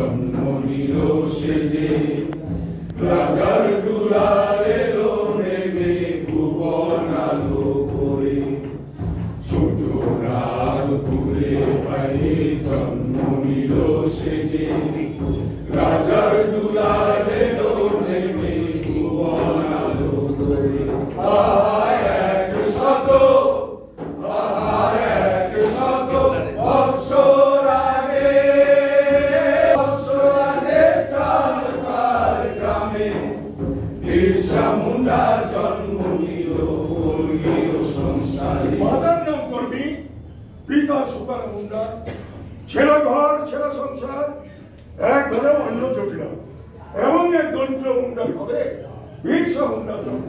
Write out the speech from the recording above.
জন্ম নিল সেজে রাজার দুলার এলো নেমে ভুবন আলো করে ছোট রাজপুরে পায়ে জন্ম নিল সেজে রাজার দুলার এলো নেমে ভুবন আলো করে জন্ম নিল সংসারে মাতার নাম কর্মী পিতা সুপার মুন্ডা ছেলে ঘর ছেলে সংসার একবারে অন্য জটিল এমন এক দরিদ্র মুন্ডার ঘরে বিরসা মুন্ডা জন্ম